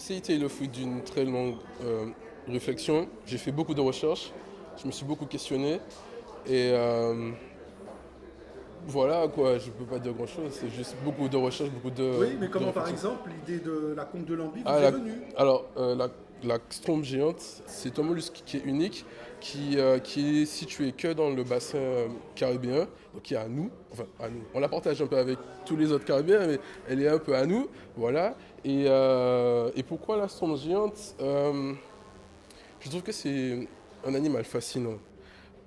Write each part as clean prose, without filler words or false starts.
ça a été le fruit d'une très longue réflexion. J'ai fait beaucoup de recherches, je me suis beaucoup questionné et voilà quoi, je peux pas dire grand chose, c'est juste beaucoup de recherches, beaucoup Oui, mais de comment par réflexion. exemple l'idée de la conque de Lambie Ah, vous est venue? alors, la strombe géante, c'est un mollusque qui est unique, qui est situé que dans le bassin caribéen, donc qui est à nous, enfin à nous. On la partage un peu avec tous les autres caribéens, mais elle est un peu à nous, voilà. Et pourquoi la strombe géante Je trouve que c'est un animal fascinant,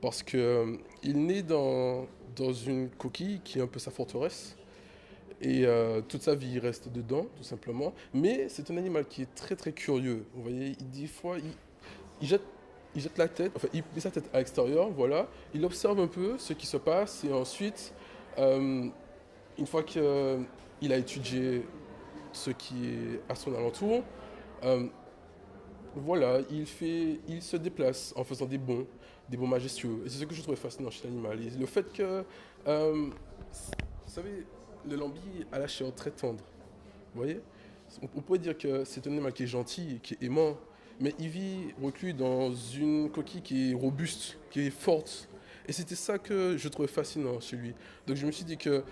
parce que il naît dans une coquille qui est un peu sa forteresse. Et toute sa vie, il reste dedans, tout simplement. Mais c'est un animal qui est très très curieux. Vous voyez, des fois, il jette, il jette la tête, enfin, il met sa tête à l'extérieur, voilà. Il observe un peu ce qui se passe et ensuite, euh, une fois qu'il a étudié ce qui est à son alentour, euh, voilà, il se déplace en faisant des bonds majestueux. Et c'est ce que je trouvais fascinant chez l'animal. Et le fait que, vous savez, le lambi a la chair très tendre. Vous voyez, on pourrait dire que c'est un animal qui est gentil, qui est aimant, mais il vit reclus dans une coquille qui est robuste, qui est forte. Et c'était ça que je trouvais fascinant chez lui. Donc je me suis dit que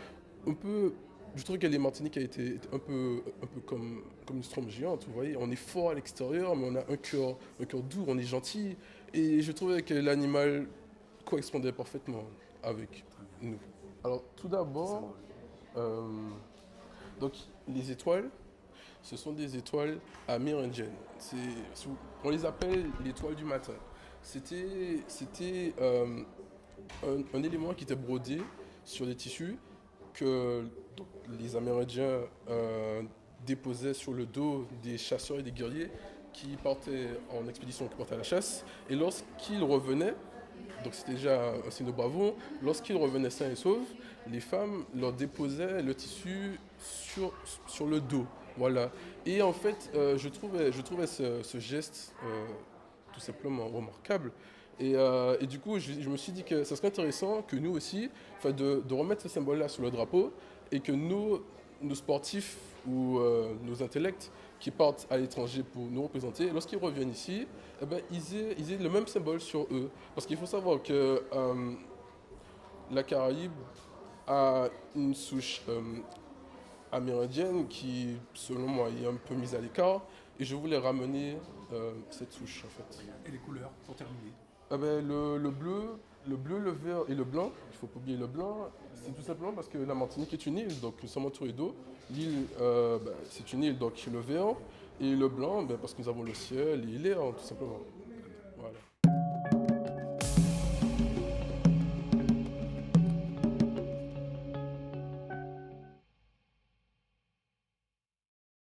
on peut, je trouve que les Martiniques a été un peu comme une strombe géante. Vous voyez, on est fort à l'extérieur, mais on a un cœur doux, on est gentil. Et je trouvais que l'animal correspondait parfaitement avec nous. Alors tout d'abord, euh, donc les étoiles, ce sont des étoiles amérindiennes. On les appelle l'étoile du matin. C'était un élément qui était brodé sur des tissus que donc, les Amérindiens déposaient sur le dos des chasseurs et des guerriers qui partaient en expédition, qui partaient à la chasse. Et lorsqu'ils revenaient, donc c'était déjà un signe de bravoure, lorsqu'ils revenaient sains et saufs, les femmes leur déposaient le tissu sur le dos. Voilà. Et en fait, je trouvais ce geste tout simplement remarquable. Et du coup, je me suis dit que ça serait intéressant que nous aussi, enfin, de remettre ce symbole-là sur le drapeau et que nos sportifs ou nos intellects qui partent à l'étranger pour nous représenter, lorsqu'ils reviennent ici, eh ben, ils aient le même symbole sur eux. Parce qu'il faut savoir que la Caraïbe a une souche amérindienne qui, selon moi, est un peu mise à l'écart. Et je voulais ramener cette souche, en fait. Et les couleurs, pour terminer. Ah ben, le bleu, le vert et le blanc, il ne faut pas oublier le blanc, c'est tout simplement parce que la Martinique est une île, donc nous sommes entourés d'eau. L'île, c'est une île, donc le vert, et le blanc, ben, parce que nous avons le ciel et l'air, tout simplement.